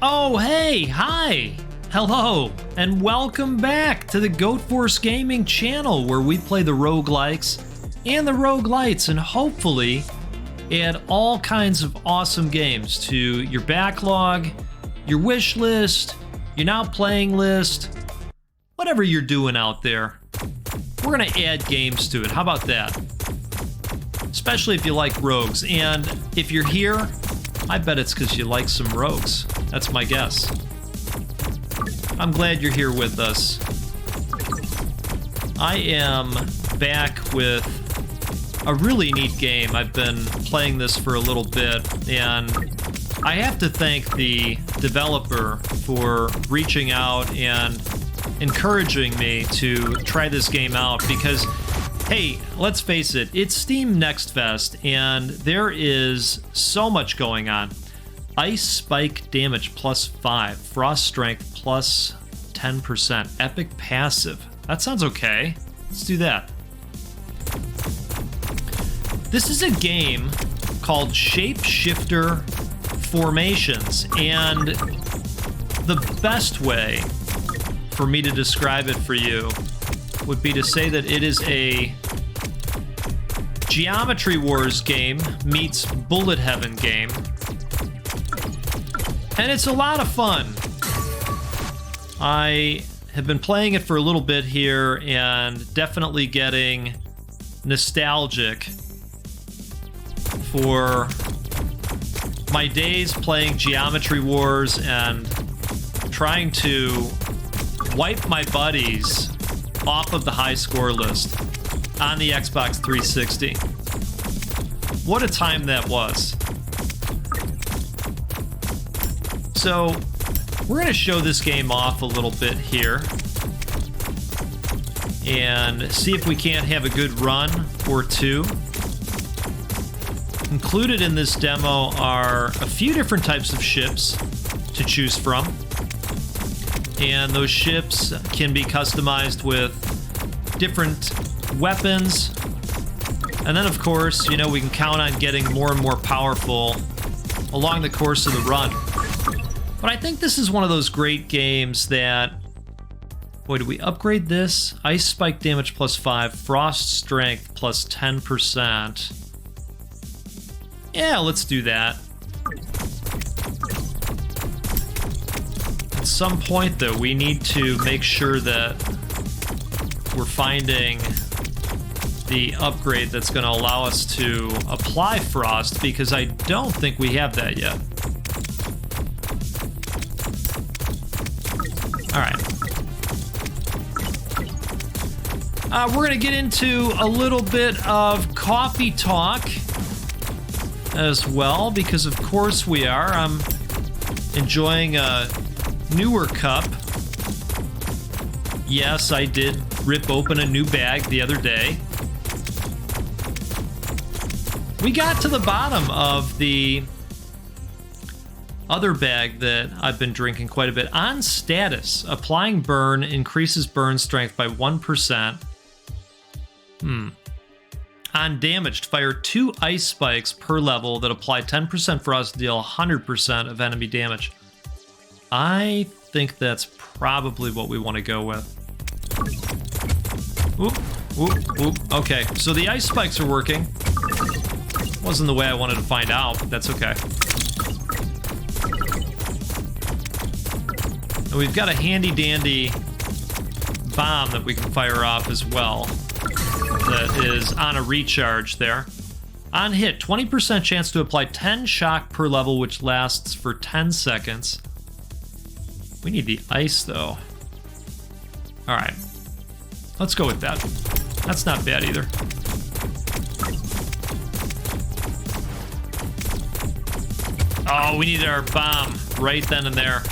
Oh, hey, hi, hello, and welcome back to the Goat Force Gaming channel where we play the roguelikes and the roguelites and hopefully add all kinds of awesome games to your backlog, your wish list, your now playing list, whatever you're doing out there. We're gonna add games to it, how about that? Especially if you like rogues, and if you're here, I bet it's because you like some rogues. That's my guess. I'm glad you're here with us. I am back with a really neat game. I've been playing this for a little bit, and I have to thank the developer for reaching out and encouraging me to try this game out because, hey, let's face it, it's Steam Next Fest, and there is so much going on. Ice Spike damage plus 5, Frost Strength plus 10%, Epic Passive. That sounds okay. Let's do that. This is a game called Shapeshifter Formations, and the best way for me to describe it for you would be to say that it is a Geometry Wars game meets Bullet Heaven game. And it's a lot of fun. I have been playing it for a little bit here and definitely getting nostalgic for my days playing Geometry Wars and trying to wipe my buddies off of the high score list on the Xbox 360. What a time that was. So, we're going to show this game off a little bit here and see if we can't have a good run or two. Included in this demo are a few different types of ships to choose from. And those ships can be customized with different weapons. And then, of course, you know, we can count on getting more and more powerful along the course of the run. But I think this is one of those great games that... Boy, did we upgrade this? Ice Spike damage plus 5, Frost Strength plus 10%. Yeah, let's do that. At some point, though, we need to make sure that we're finding the upgrade that's going to allow us to apply Frost, because I don't think we have that yet. Alright. We're going to get into a little bit of coffee talk as well, because of course we are. I'm enjoying a newer cup. Yes, I did rip open a new bag the other day. We got to the bottom of the other bag that I've been drinking quite a bit. On status, applying burn increases burn strength by 1%. On damaged, fire 2 ice spikes per level that apply 10% frost to deal 100% of enemy damage. I think that's probably what we want to go with. Oop. Okay, so the ice spikes are working. Wasn't the way I wanted to find out, but that's okay. And we've got a handy-dandy bomb that we can fire off as well. That is on a recharge there. On hit, 20% chance to apply 10 shock per level, which lasts for 10 seconds. We need the ice, though. Alright. Let's go with that. That's not bad either. Oh, we needed our bomb right then and there.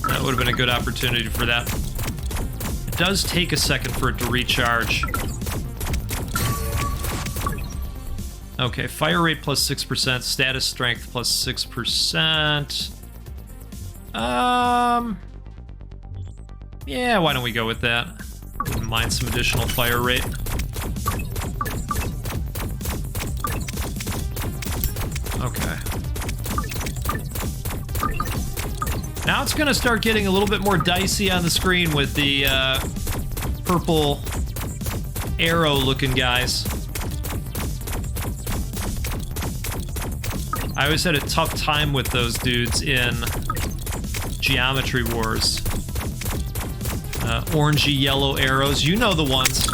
That would have been a good opportunity for that. It does take a second for it to recharge. Okay, fire rate plus 6%, status strength plus 6%. Yeah, why don't we go with that? Wouldn't mind some additional fire rate. Okay. Now it's gonna start getting a little bit more dicey on the screen with the purple arrow looking guys. I always had a tough time with those dudes in Geometry Wars. Orangey yellow arrows, you know the ones.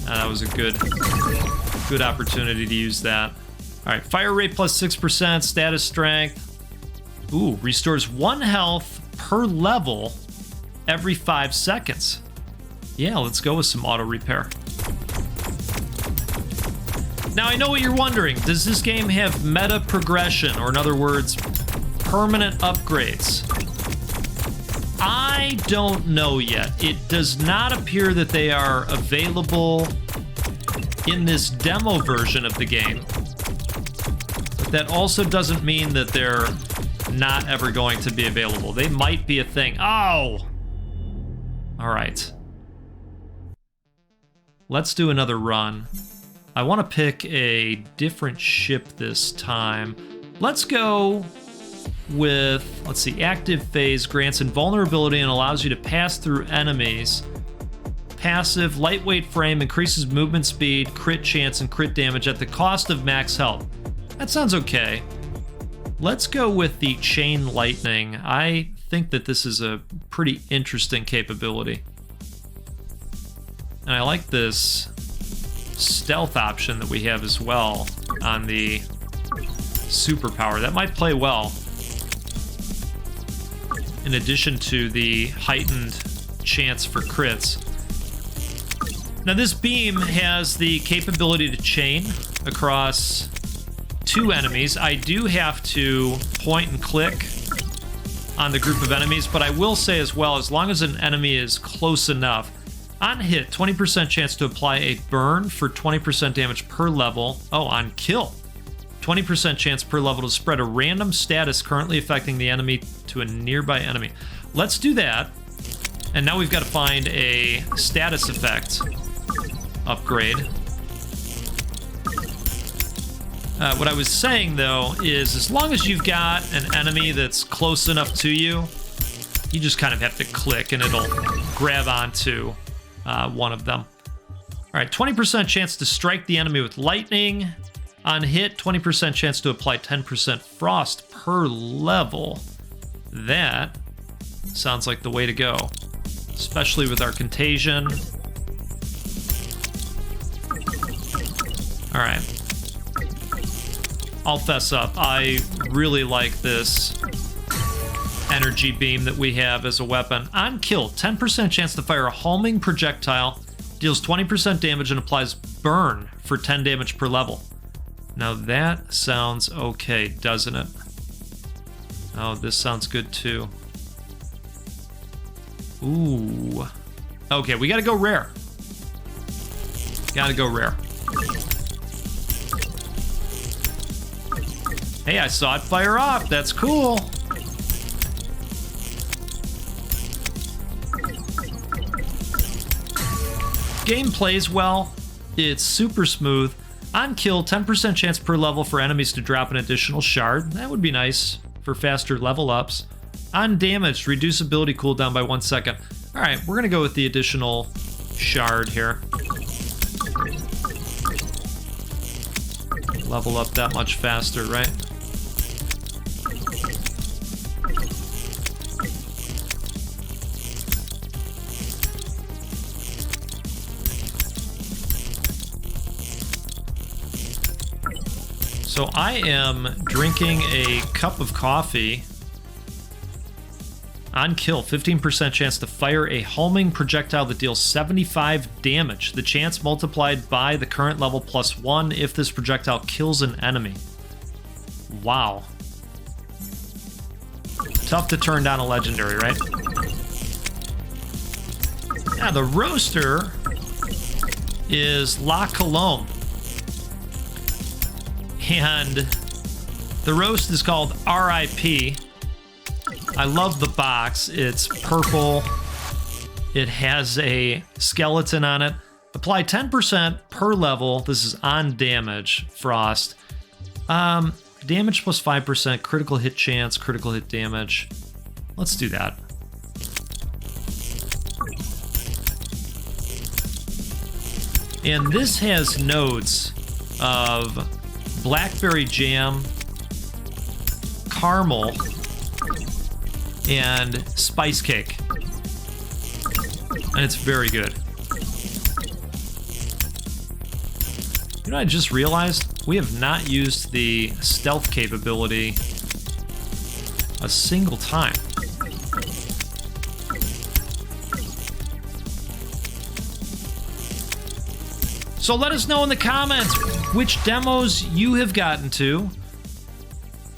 That was a good opportunity to use that. All right, fire rate plus 6%, status strength. Ooh, restores 1 health per level every 5 seconds. Yeah, let's go with some auto repair. Now, I know what you're wondering. Does this game have meta progression, or in other words, permanent upgrades? I don't know yet. It does not appear that they are available in this demo version of the game. But that also doesn't mean that they're not ever going to be available. They might be a thing. Oh! All right. Let's do another run. I want to pick a different ship this time. Let's go with, let's see, active phase grants invulnerability and allows you to pass through enemies. Passive, lightweight frame increases movement speed, crit chance, and crit damage at the cost of max health. That sounds okay. Let's go with the chain lightning. I think that this is a pretty interesting capability. And I like this stealth option that we have as well on the superpower. That might play well. In addition to the heightened chance for crits. Now this beam has the capability to chain across 2 enemies. I do have to point and click on the group of enemies, but I will say as well, as long as an enemy is close enough, on hit, 20% chance to apply a burn for 20% damage per level. Oh, on kill, 20% chance per level to spread a random status currently affecting the enemy to a nearby enemy. Let's do that. And now we've got to find a status effect upgrade. What I was saying, though, is as long as you've got an enemy that's close enough to you, you just kind of have to click and it'll grab onto one of them. All right, 20% chance to strike the enemy with lightning. On hit, 20% chance to apply 10% frost per level. That sounds like the way to go, especially with our contagion. All right. I'll fess up. I really like this energy beam that we have as a weapon. On kill, 10% chance to fire a homing projectile, deals 20% damage and applies burn for 10 damage per level. Now that sounds okay, doesn't it? Oh, this sounds good too. Ooh. Okay, we gotta go rare. Gotta go rare. Hey, I saw it fire off. That's cool. Game plays well. It's super smooth. On kill, 10% chance per level for enemies to drop an additional shard. That would be nice for faster level ups. On damage, reduce ability cooldown by 1 second. All right, we're gonna go with the additional shard here. Level up that much faster, right? So I am drinking a cup of coffee. On kill, 15% chance to fire a homing projectile that deals 75 damage. The chance multiplied by the current level plus 1 if this projectile kills an enemy. Wow. Tough to turn down a legendary, right? Yeah, the roaster is La Colombe. And the roast is called RIP. I love the box. It's purple. It has a skeleton on it. Apply 10% per level. This is on damage, frost. Damage plus 5%, critical hit chance, critical hit damage. let's do that. And this has notes of blackberry jam, caramel, and spice cake. And it's very good. You know, I just realized we have not used the stealth capability a single time. So let us know in the comments which demos you have gotten to.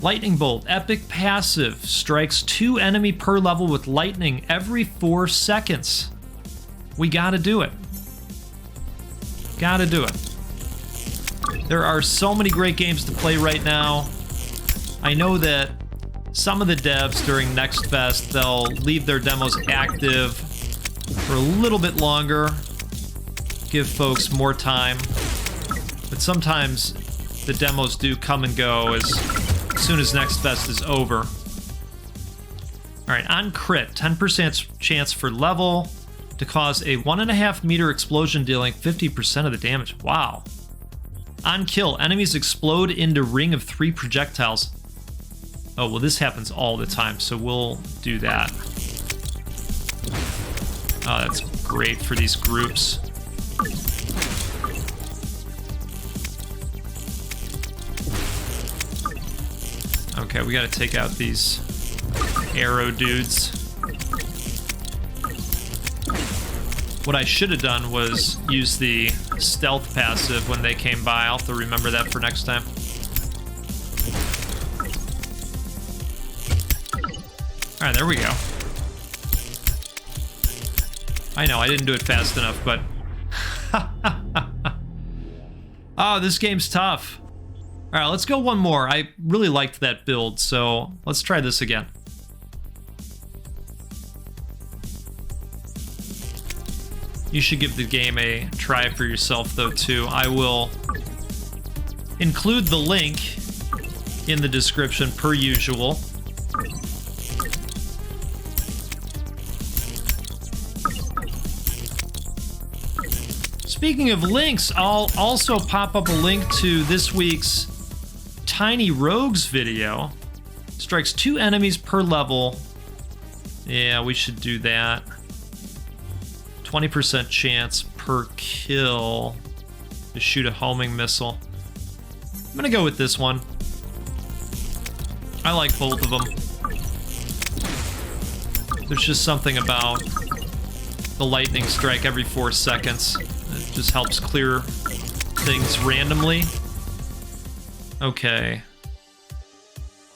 Lightning Bolt, epic passive, strikes 2 enemy per level with lightning every 4 seconds. We gotta do it. Gotta do it. There are so many great games to play right now. I know that some of the devs during Next Fest, they'll leave their demos active for a little bit longer, give folks more time. But sometimes the demos do come and go as soon as Next Fest is over. All right, on crit, 10% chance for level to cause a 1.5 meter explosion dealing 50% of the damage. Wow. On kill, enemies explode into ring of 3 projectiles. Oh, well, this happens all the time, so we'll do that. Oh, that's great for these groups. Okay, we gotta take out these arrow dudes. What I should have done was use the stealth passive when they came by. I'll have to remember that for next time. Alright, there we go. I know, I didn't do it fast enough, but... Oh, this game's tough. Alright, let's go one more. I really liked that build, so let's try this again. You should give the game a try for yourself, though, too. I will include the link in the description, per usual. Speaking of links, I'll also pop up a link to this week's Tiny Rogues video. Strikes 2 enemies per level. Yeah, we should do that. 20% chance per kill to shoot a homing missile. I'm gonna go with this one. I like both of them. There's just something about the lightning strike every 4 seconds. It just helps clear things randomly. Okay.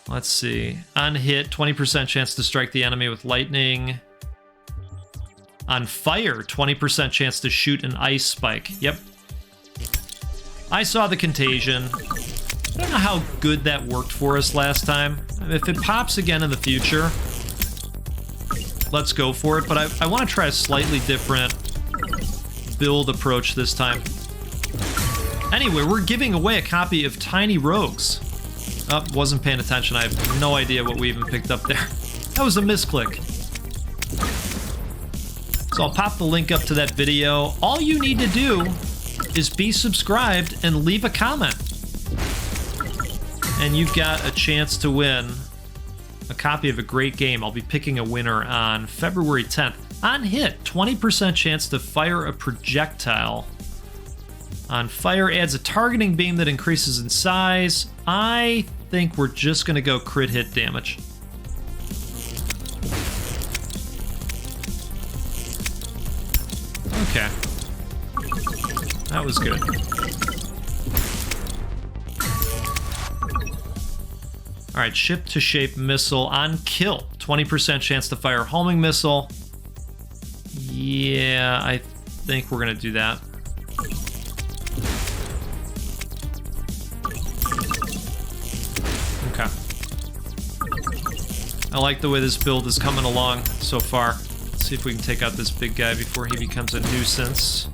Let's see. On hit, 20% chance to strike the enemy with lightning. On fire, 20% chance to shoot an ice spike. Yep. I saw the contagion. I don't know how good that worked for us last time. If it pops again in the future, let's go for it. But I want to try a slightly different build approach this time. Anyway, we're giving away a copy of Tiny Rogues. Oh, wasn't paying attention. I have no idea what we even picked up there. That was a misclick. So I'll pop the link up to that video. All you need to do is be subscribed and leave a comment. And you've got a chance to win a copy of a great game. I'll be picking a winner on February 10th. On hit, 20% chance to fire a projectile. On fire, adds a targeting beam that increases in size. I think we're just going to go crit hit damage. Okay. That was good. Alright, ship to shape missile on kill. 20% chance to fire homing missile. Yeah, I think we're gonna do that. Okay. I like the way this build is coming along so far. Let's see if we can take out this big guy before he becomes a nuisance.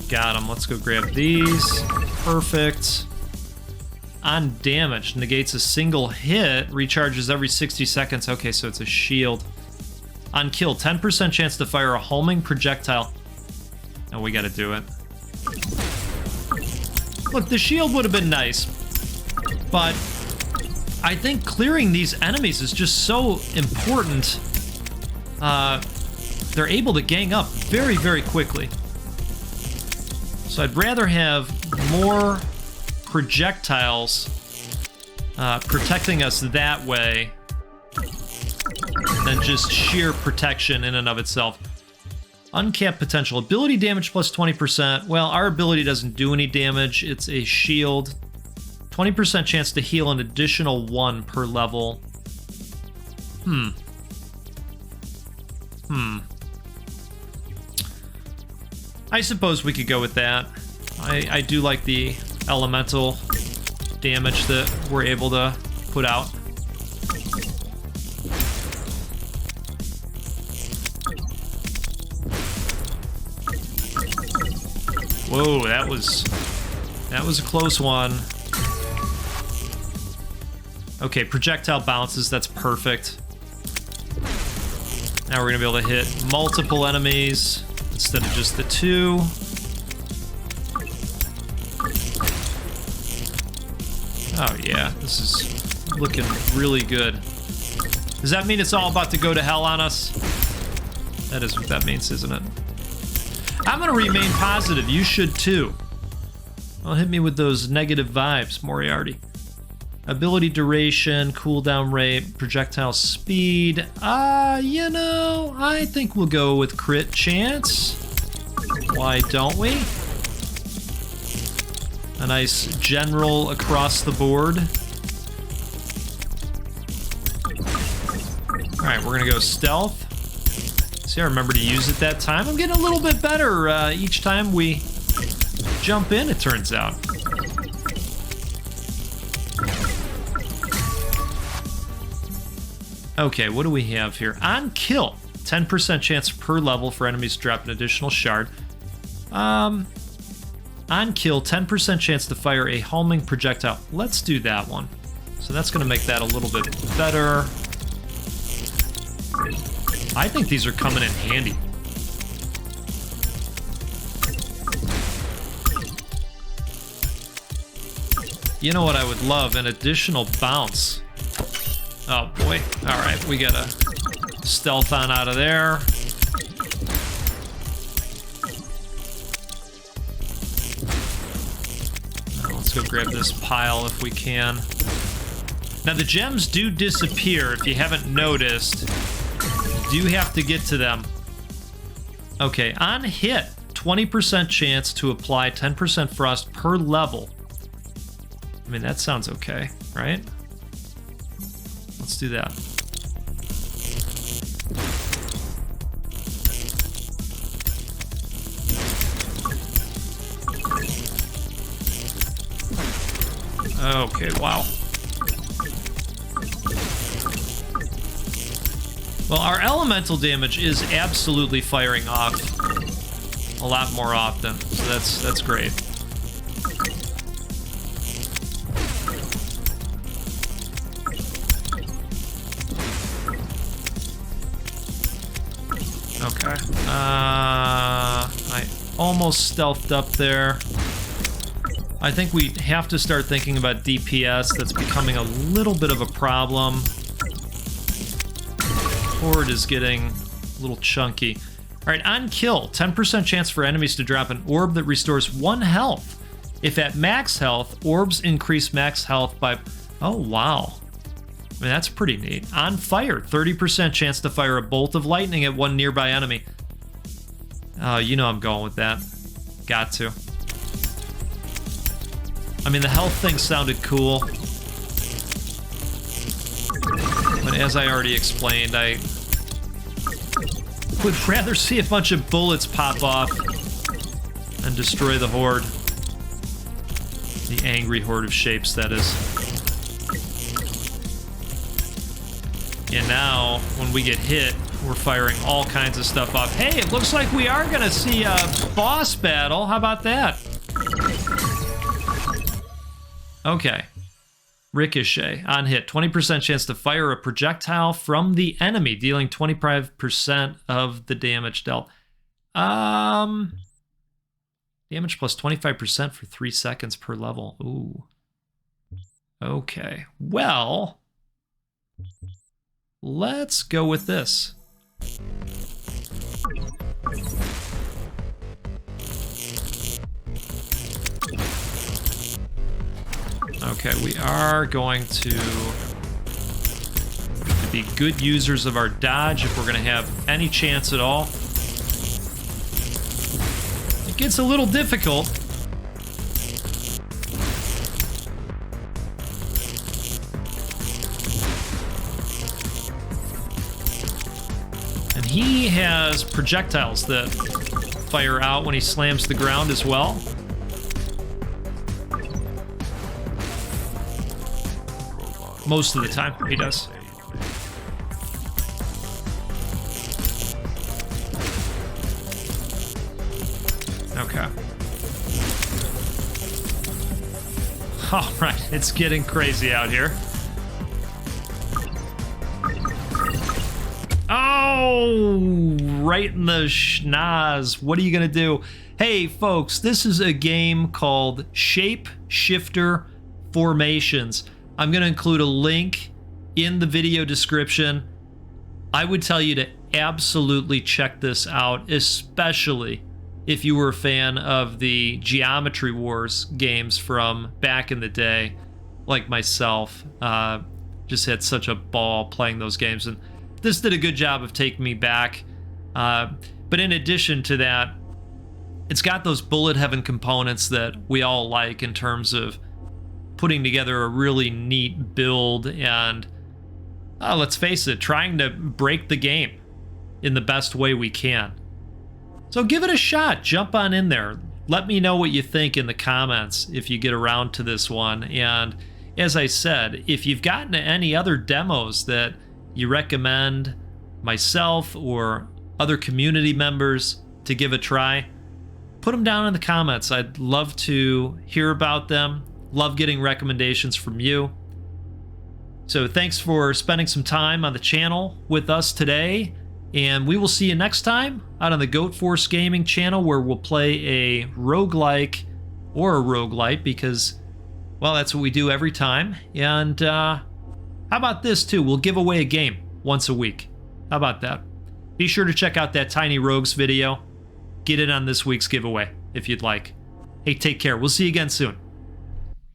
Got him. Let's go grab these. Perfect. on damage. Negates a single hit. Recharges every 60 seconds. Okay, so it's a shield. On kill, 10% chance to fire a homing projectile. No, we gotta do it. Look, the shield would have been nice, but I think clearing these enemies is just so important. They're able to gang up very, very quickly. So I'd rather have more projectiles protecting us that way than just sheer protection in and of itself. Uncapped potential. Ability damage plus 20%. Well, our ability doesn't do any damage. It's a shield. 20% chance to heal an additional 1 per level. I suppose we could go with that. I do like the elemental damage that we're able to put out. Whoa, that was a close one. Okay, projectile bounces, that's perfect. Now we're gonna be able to hit multiple enemies instead of just the 2. Oh yeah, this is looking really good. Does that mean it's all about to go to hell on us? That is what that means, isn't it? I'm gonna remain positive, you should too. Well, hit me with those negative vibes, Moriarty. Ability duration, cooldown rate, projectile speed. You know, I think we'll go with crit chance. Why don't we? A nice general across the board. All right, we're gonna go stealth. See, I remember to use it that time. I'm getting a little bit better each time we jump in, it turns out. Okay, what do we have here? On kill, 10% chance per level for enemies to drop an additional shard. On kill, 10% chance to fire a homing projectile. Let's do that one. So that's going to make that a little bit better. I think these are coming in handy. You know what I would love? An additional bounce. Oh boy. Alright, we gotta stealth on out of there. Now let's go grab this pile if we can. Now the gems do disappear if you haven't noticed. You do have to get to them. Okay, on hit, 20% chance to apply 10% frost per level. I mean, that sounds okay, right? Let's do that. Okay, wow. Well, our elemental damage is absolutely firing off a lot more often, so that's great. Okay. I almost stealthed up there. I think we have to start thinking about DPS. That's becoming a little bit of a problem. Horde is getting a little chunky. All right, on kill, 10% chance for enemies to drop an orb that restores 1 health. If at max health, orbs increase max health by... Oh, wow. I mean, that's pretty neat. On fire, 30% chance to fire a bolt of lightning at 1 nearby enemy. You know I'm going with that. Got to. I mean, the health thing sounded cool. But as I already explained, I would rather see a bunch of bullets pop off and destroy the horde. The angry horde of shapes, that is. And now, when we get hit, we're firing all kinds of stuff off. Hey, it looks like we are gonna see a boss battle. How about that? Okay. Ricochet. On hit, 20% chance to fire a projectile from the enemy, dealing 25% of the damage dealt. Damage plus 25% for 3 seconds per level. Ooh. Okay. Well, let's go with this. Okay, we are going to be good users of our dodge if we're going to have any chance at all. It gets a little difficult. And he has projectiles that fire out when he slams the ground as well. Most of the time, he does. Okay. All right, it's getting crazy out here. Oh, right in the schnoz. What are you gonna do? Hey, folks, this is a game called Shape Shifter Formations. I'm going to include a link in the video description. I would tell you to absolutely check this out, especially if you were a fan of the Geometry Wars games from back in the day, like myself. Just had such a ball playing those games, and this did a good job of taking me back. But in addition to that, it's got those bullet heaven components that we all like in terms of putting together a really neat build and, let's face it, trying to break the game in the best way we can. So give it a shot. Jump on in there. Let me know what you think in the comments if you get around to this one. And as I said, if you've gotten any other demos that you recommend myself or other community members to give a try, put them down in the comments. I'd love to hear about them. Love getting recommendations from you. So thanks for spending some time on the channel with us today, and we will see you next time out on the Goat Force Gaming channel, where we'll play a roguelike or a roguelite, because, well, that's what we do every time. And how about this too? We'll give away a game once a week. How about that? Be sure to check out that Tiny Rogues video. Get in on this week's giveaway if you'd like. Hey, take care. We'll see you again soon.